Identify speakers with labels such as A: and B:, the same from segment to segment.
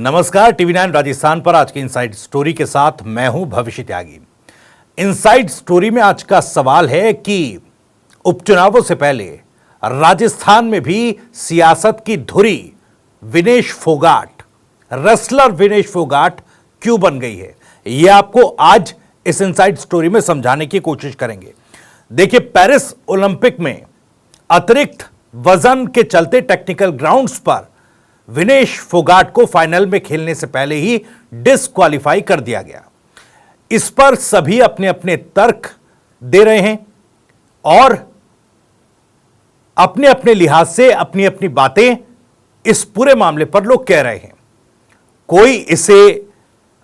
A: नमस्कार, टीवी9 राजस्थान पर आज की इनसाइड स्टोरी के साथ मैं हूं भविष्य त्यागी। इनसाइड स्टोरी में आज का सवाल है कि उपचुनावों से पहले राजस्थान में भी सियासत की धुरी विनेश फोगाट, रेसलर विनेश फोगाट क्यों बन गई है, यह आपको आज इस इनसाइड स्टोरी में समझाने की कोशिश करेंगे। देखिए, पेरिस ओलंपिक में अतिरिक्त वजन के चलते टेक्निकल ग्राउंड्स पर विनेश फोगाट को फाइनल में खेलने से पहले ही डिस्क्वालीफाई कर दिया गया। इस पर सभी अपने अपने तर्क दे रहे हैं और अपने अपने लिहाज से अपनी अपनी बातें इस पूरे मामले पर लोग कह रहे हैं। कोई इसे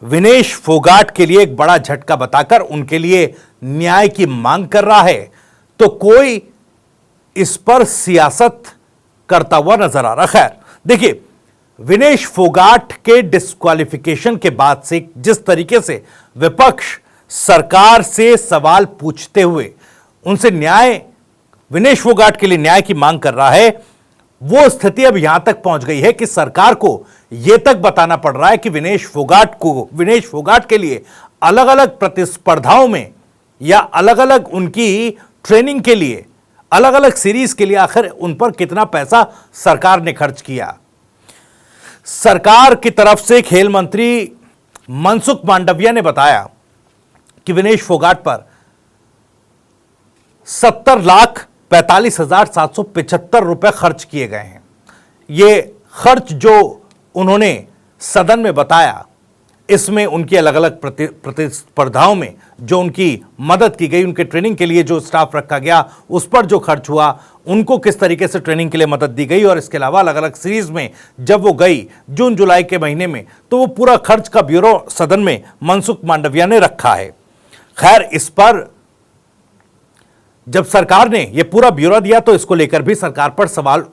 A: विनेश फोगाट के लिए एक बड़ा झटका बताकर उनके लिए न्याय की मांग कर रहा है, तो कोई इस पर सियासत करता हुआ नजर आ रहा। खैर, देखिए, विनेश फोगाट के डिस्क्वालिफिकेशन के बाद से जिस तरीके से विपक्ष सरकार से सवाल पूछते हुए उनसे विनेश फोगाट के लिए न्याय की मांग कर रहा है, वो स्थिति अब यहां तक पहुंच गई है कि सरकार को यह तक बताना पड़ रहा है कि विनेश फोगाट के लिए अलग अलग प्रतिस्पर्धाओं में या अलग अलग उनकी ट्रेनिंग के लिए, अलग अलग सीरीज के लिए आखिर उन पर कितना पैसा सरकार ने खर्च किया। सरकार की तरफ से खेल मंत्री मनसुख मांडविया ने बताया कि विनेश फोगाट पर 70,45,775 रुपए खर्च किए गए हैं। यह खर्च जो उन्होंने सदन में बताया, इसमें उनकी अलग अलग प्रतिस्पर्धाओं में जो उनकी मदद की गई, उनके ट्रेनिंग के लिए जो स्टाफ रखा गया, उस पर जो खर्च हुआ, उनको किस तरीके से ट्रेनिंग के लिए मदद दी गई, और इसके अलावा अलग अलग सीरीज में जब वो गई जून जुलाई के महीने में, तो वो पूरा खर्च का ब्यूरो सदन में मनसुख मांडविया ने रखा है। खैर, इस पर जब सरकार ने यह पूरा ब्यूरो दिया तो इसको लेकर भी सरकार पर सवाल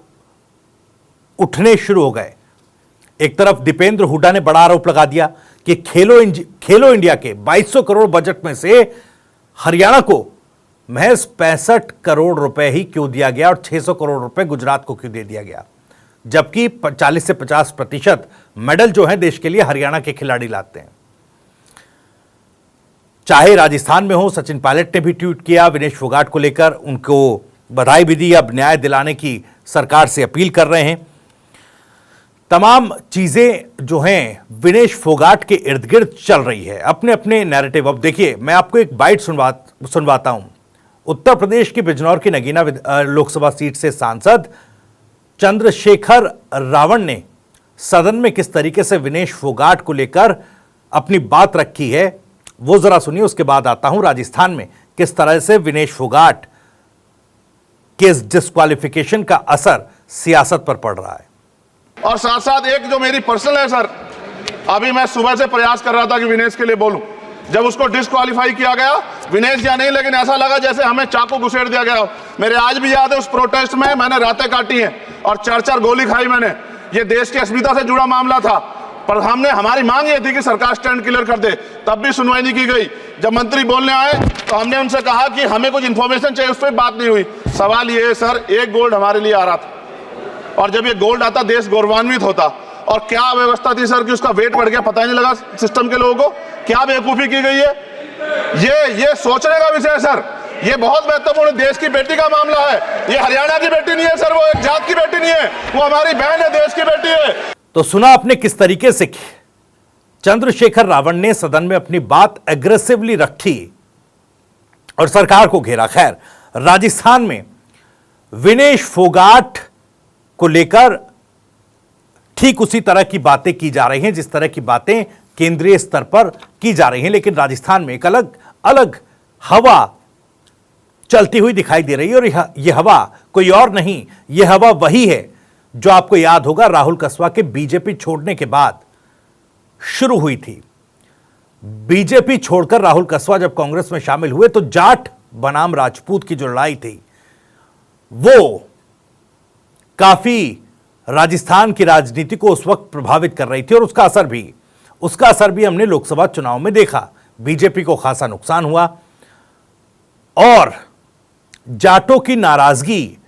A: उठने शुरू हो गए। एक तरफ दीपेंद्र हुड्डा ने बड़ा आरोप लगा दिया कि खेलो इंडिया के 2200 करोड़ बजट में से हरियाणा को महज 65 करोड़ रुपए ही क्यों दिया गया और 600 करोड़ रुपए गुजरात को क्यों दे दिया गया, जबकि 40 से 50% मेडल जो है देश के लिए हरियाणा के खिलाड़ी लाते हैं। चाहे राजस्थान में हो, सचिन पायलट ने भी ट्वीट किया विनेश फोगाट को लेकर, उनको बधाई भी दी, अब न्याय दिलाने की सरकार से अपील कर रहे हैं। तमाम चीजें जो हैं विनेश फोगाट के इर्द गिर्द चल रही है, अपने अपने नैरेटिव। अब देखिए, मैं आपको एक बाइट सुनवाता हूं। उत्तर प्रदेश की बिजनौर की नगीना लोकसभा सीट से सांसद चंद्रशेखर रावण ने सदन में किस तरीके से विनेश फोगाट को लेकर अपनी बात रखी है, वो जरा सुनिए। उसके बाद आता हूं राजस्थान में किस तरह से विनेश फोगाट के डिस्क्वालिफिकेशन का असर सियासत पर पड़ रहा है।
B: और साथ साथ एक जो मेरी पर्सनल है सर, अभी मैं सुबह से प्रयास कर रहा था कि विनेश के लिए बोलूं। जब उसको डिस्क्वालीफाई किया गया, विनेश या नहीं, लेकिन ऐसा लगा जैसे हमें चाकू घुसेड़ दिया गया। मेरे आज भी याद है, उस प्रोटेस्ट में मैंने रातें काटी हैं और 4-4 गोली खाई मैंने। ये देश की अस्मिता से जुड़ा मामला था, पर हमारी मांग ये थी कि सरकार स्टैंड क्लियर कर दे, तब भी सुनवाई नहीं की गई। जब मंत्री बोलने आए तो हमने उनसे कहा कि हमें कुछ इंफॉर्मेशन चाहिए, उस पर बात नहीं हुई। सवाल ये है सर, एक गोल्ड हमारे लिए आ रहा था, और जब ये गोल्ड आता देश गौरवान्वित होता। और क्या व्यवस्था थी सर कि उसका वेट बढ़ गया, पता ही नहीं लगा सिस्टम के लोगों को। क्या बेवकूफी की गई है, ये सोचने का विषय है सर। ये बहुत महत्वपूर्ण, देश की बेटी का मामला है। ये हरियाणा की बेटी नहीं है सर, वो एक जात की बेटी नहीं है, वो हमारी बहन है, देश की बेटी है।
A: तो सुना आपने किस तरीके से चंद्रशेखर रावण ने सदन में अपनी बात एग्रेसिवली रखी और सरकार को घेरा। खैर, राजस्थान में विनेश फोगाट को लेकर ठीक उसी तरह की बातें की जा रही हैं जिस तरह की बातें केंद्रीय स्तर पर की जा रही हैं, लेकिन राजस्थान में एक अलग हवा चलती हुई दिखाई दे रही है। और यह हवा कोई और नहीं, यह हवा वही है जो आपको याद होगा राहुल कसवा के बीजेपी छोड़ने के बाद शुरू हुई थी। बीजेपी छोड़कर राहुल कसवा जब कांग्रेस में शामिल हुए तो जाट बनाम राजपूत की जो लड़ाई थी वो काफी राजस्थान की राजनीति को उस वक्त प्रभावित कर रही थी, और उसका असर भी हमने लोकसभा चुनाव में देखा। बीजेपी को खासा नुकसान हुआ और जाटों की नाराजगी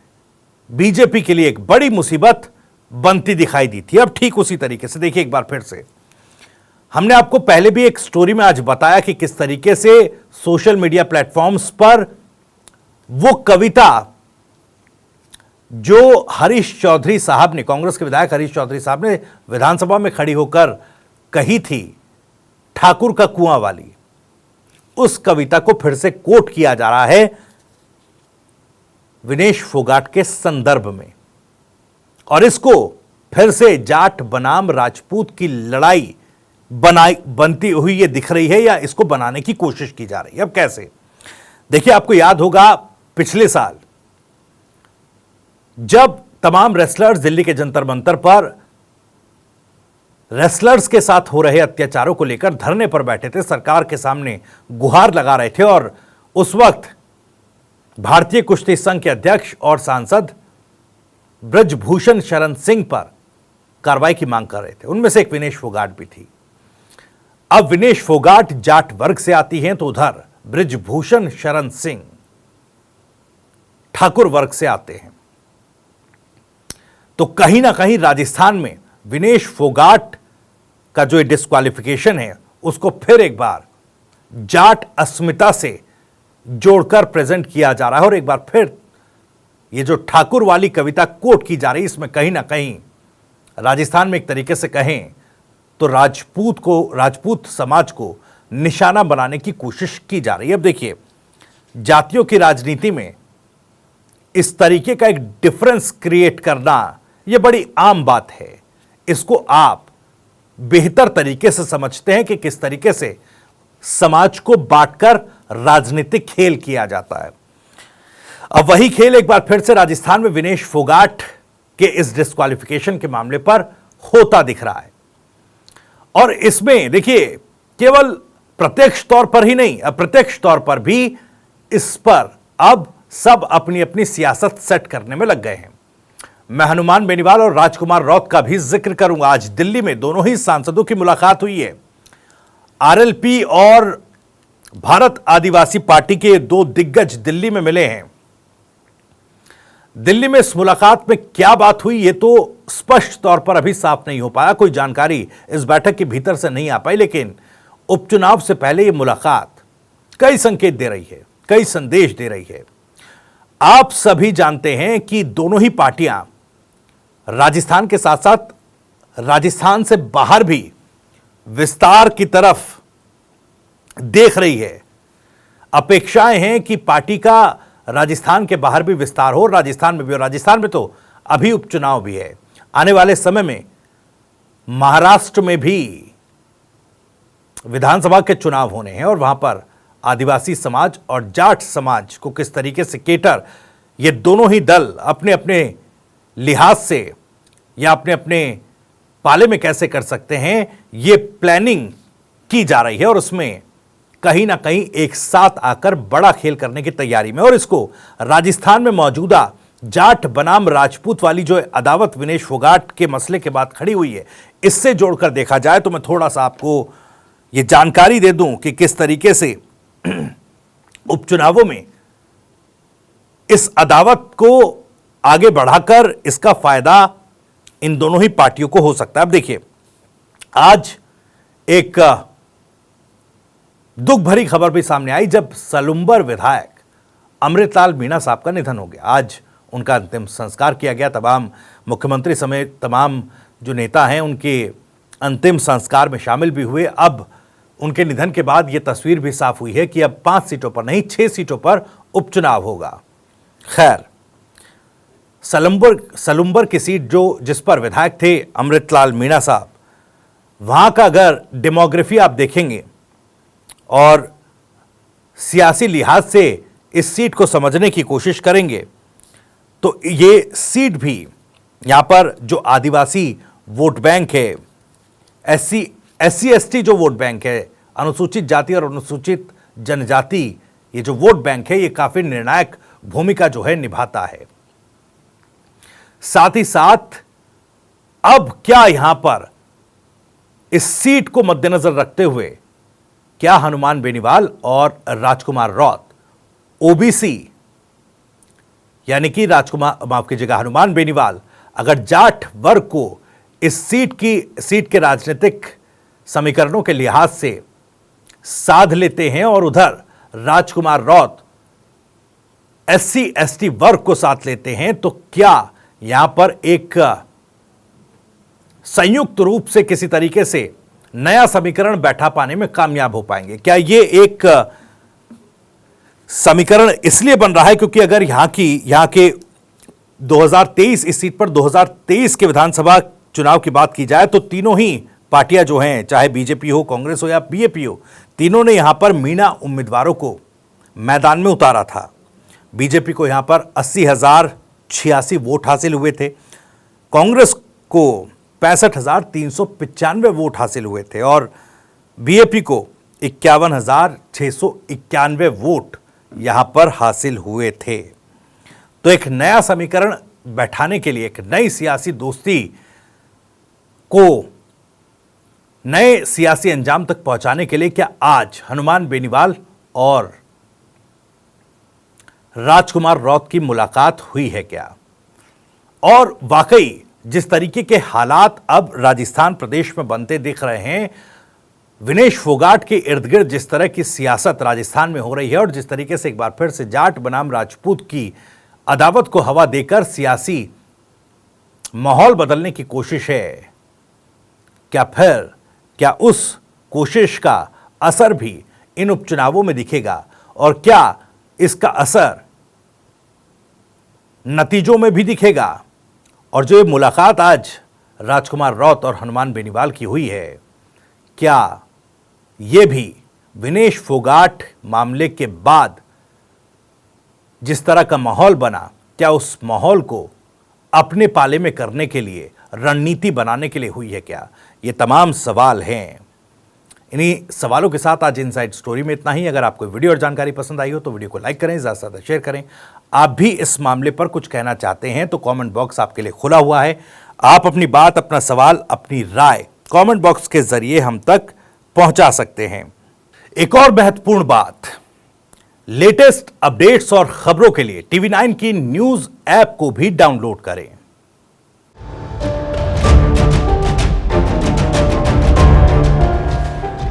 A: बीजेपी के लिए एक बड़ी मुसीबत बनती दिखाई दी थी। अब ठीक उसी तरीके से देखिए एक बार फिर से, हमने आपको पहले भी एक स्टोरी में आज बताया कि किस तरीके से सोशल मीडिया प्लेटफॉर्म्स पर वो कविता जो हरीश चौधरी साहब ने, कांग्रेस के विधायक हरीश चौधरी साहब ने विधानसभा में खड़ी होकर कही थी, ठाकुर का कुआं वाली, उस कविता को फिर से कोट किया जा रहा है विनेश फोगाट के संदर्भ में, और इसको फिर से जाट बनाम राजपूत की लड़ाई बनती हुई ये दिख रही है, या इसको बनाने की कोशिश की जा रही है। अब कैसे, देखिए आपको याद होगा पिछले साल जब तमाम रेसलर्स दिल्ली के जंतर मंतर पर रेसलर्स के साथ हो रहे अत्याचारों को लेकर धरने पर बैठे थे, सरकार के सामने गुहार लगा रहे थे, और उस वक्त भारतीय कुश्ती संघ के अध्यक्ष और सांसद ब्रजभूषण शरण सिंह पर कार्रवाई की मांग कर रहे थे। उनमें से एक विनेश फोगाट भी थी। अब विनेश फोगाट जाट वर्ग से आती हैं, तो उधर ब्रजभूषण शरण सिंह ठाकुर वर्ग से आते हैं। तो कहीं ना कहीं राजस्थान में विनेश फोगाट का जो डिस्क्वालिफिकेशन है उसको फिर एक बार जाट अस्मिता से जोड़कर प्रेजेंट किया जा रहा है, और एक बार फिर ये जो ठाकुर वाली कविता कोट की जा रही है, इसमें कहीं ना कहीं राजस्थान में एक तरीके से कहें तो राजपूत समाज को निशाना बनाने की कोशिश की जा रही है। अब देखिए, जातियों की राजनीति में इस तरीके का एक डिफरेंस क्रिएट करना यह बड़ी आम बात है। इसको आप बेहतर तरीके से समझते हैं कि किस तरीके से समाज को बांटकर राजनीतिक खेल किया जाता है। अब वही खेल एक बार फिर से राजस्थान में विनेश फोगाट के इस डिस्क्वालिफिकेशन के मामले पर होता दिख रहा है, और इसमें देखिए केवल प्रत्यक्ष तौर पर ही नहीं, अप्रत्यक्ष तौर पर भी इस पर अब सब अपनी अपनी सियासत सेट करने में लग गए हैं। मैं हनुमान बेनीवाल और राजकुमार रौत का भी जिक्र करूंगा। आज दिल्ली में दोनों ही सांसदों की मुलाकात हुई है। आरएलपी और भारत आदिवासी पार्टी के दो दिग्गज दिल्ली में मिले हैं। दिल्ली में इस मुलाकात में क्या बात हुई ये तो स्पष्ट तौर पर अभी साफ नहीं हो पाया, कोई जानकारी इस बैठक के भीतर से नहीं आ पाई, लेकिन उपचुनाव से पहले यह मुलाकात कई संकेत दे रही है, कई संदेश दे रही है। आप सभी जानते हैं कि दोनों ही पार्टियां राजस्थान के साथ साथ राजस्थान से बाहर भी विस्तार की तरफ देख रही है। अपेक्षाएं हैं कि पार्टी का राजस्थान के बाहर भी विस्तार हो, राजस्थान में भी, और राजस्थान में तो अभी उपचुनाव भी है। आने वाले समय में महाराष्ट्र में भी विधानसभा के चुनाव होने हैं, और वहां पर आदिवासी समाज और जाट समाज को किस तरीके से केटर ये दोनों ही दल अपने अपने लिहाज से या अपने अपने पाले में कैसे कर सकते हैं, ये प्लानिंग की जा रही है, और उसमें कहीं ना कहीं एक साथ आकर बड़ा खेल करने की तैयारी में। और इसको राजस्थान में मौजूदा जाट बनाम राजपूत वाली जो अदावत विनेश फोगाट के मसले के बाद खड़ी हुई है, इससे जोड़कर देखा जाए तो मैं थोड़ा सा आपको ये जानकारी दे दूं कि किस तरीके से उपचुनावों में इस अदावत को आगे बढ़ाकर इसका फायदा इन दोनों ही पार्टियों को हो सकता है। अब देखिए, आज एक दुख भरी खबर भी सामने आई जब सलुंबर विधायक अमृतलाल मीणा साहब का निधन हो गया। आज उनका अंतिम संस्कार किया गया। तमाम मुख्यमंत्री समेत तमाम जो नेता हैं उनके अंतिम संस्कार में शामिल भी हुए। अब उनके निधन के बाद यह तस्वीर भी साफ हुई है कि अब 5 सीटों पर नहीं 6 सीटों पर उपचुनाव होगा। खैर, सलुंबर की सीट जिस पर विधायक थे अमृतलाल मीणा साहब, वहां का अगर डेमोग्राफी आप देखेंगे और सियासी लिहाज से इस सीट को समझने की कोशिश करेंगे तो ये सीट भी यहां पर जो आदिवासी वोट बैंक है, SC ST जो वोट बैंक है, अनुसूचित जाति और अनुसूचित जनजाति, ये जो वोट बैंक है ये काफी निर्णायक भूमिका जो है निभाता है। साथ ही साथ अब क्या यहां पर इस सीट को मद्देनजर रखते हुए क्या हनुमान बेनीवाल और राजकुमार रौत ओबीसी यानी कि माफ कीजिएगा हनुमान बेनीवाल अगर जाट वर्ग को इस सीट के राजनीतिक समीकरणों के लिहाज से साध लेते हैं और उधर राजकुमार रौत SC ST वर्ग को साथ लेते हैं, तो क्या यहां पर एक संयुक्त रूप से किसी तरीके से नया समीकरण बैठा पाने में कामयाब हो पाएंगे? क्या ये एक समीकरण इसलिए बन रहा है क्योंकि अगर यहां के 2023 इस सीट पर 2023 के विधानसभा चुनाव की बात की जाए तो तीनों ही पार्टियां जो हैं, चाहे बीजेपी हो, कांग्रेस हो या बीएपी हो, तीनों ने यहां पर मीणा उम्मीदवारों को मैदान में उतारा था। बीजेपी को यहां पर 80,086 वोट हासिल हुए थे, कांग्रेस को 65,395 वोट हासिल हुए थे और बीएपी को 51,691 वोट यहां पर हासिल हुए थे। तो एक नया समीकरण बैठाने के लिए, एक नई सियासी दोस्ती को नए सियासी अंजाम तक पहुंचाने के लिए क्या आज हनुमान बेनीवाल और राजकुमार रौत की मुलाकात हुई है क्या? और वाकई जिस तरीके के हालात अब राजस्थान प्रदेश में बनते दिख रहे हैं, विनेश फोगाट के इर्द गिर्द जिस तरह की सियासत राजस्थान में हो रही है और जिस तरीके से एक बार फिर से जाट बनाम राजपूत की अदावत को हवा देकर सियासी माहौल बदलने की कोशिश है, क्या उस कोशिश का असर भी इन उपचुनावों में दिखेगा और क्या इसका असर नतीजों में भी दिखेगा? और जो ये मुलाकात आज राजकुमार रौत और हनुमान बेनीवाल की हुई है, क्या ये भी विनेश फोगाट मामले के बाद जिस तरह का माहौल बना, क्या उस माहौल को अपने पाले में करने के लिए, रणनीति बनाने के लिए हुई है क्या? ये तमाम सवाल हैं। इन्हीं सवालों के साथ आज इनसाइड स्टोरी में इतना ही। अगर आपको वीडियो और जानकारी पसंद आई हो तो वीडियो को लाइक करें, ज़्यादा से ज़्यादा शेयर करें। आप भी इस मामले पर कुछ कहना चाहते हैं तो कमेंट बॉक्स आपके लिए खुला हुआ है। आप अपनी बात, अपना सवाल, अपनी राय कमेंट बॉक्स के जरिए हम तक पहुंचा सकते हैं। एक और महत्वपूर्ण बात, लेटेस्ट अपडेट्स और खबरों के लिए TV9 की न्यूज ऐप को भी डाउनलोड करें।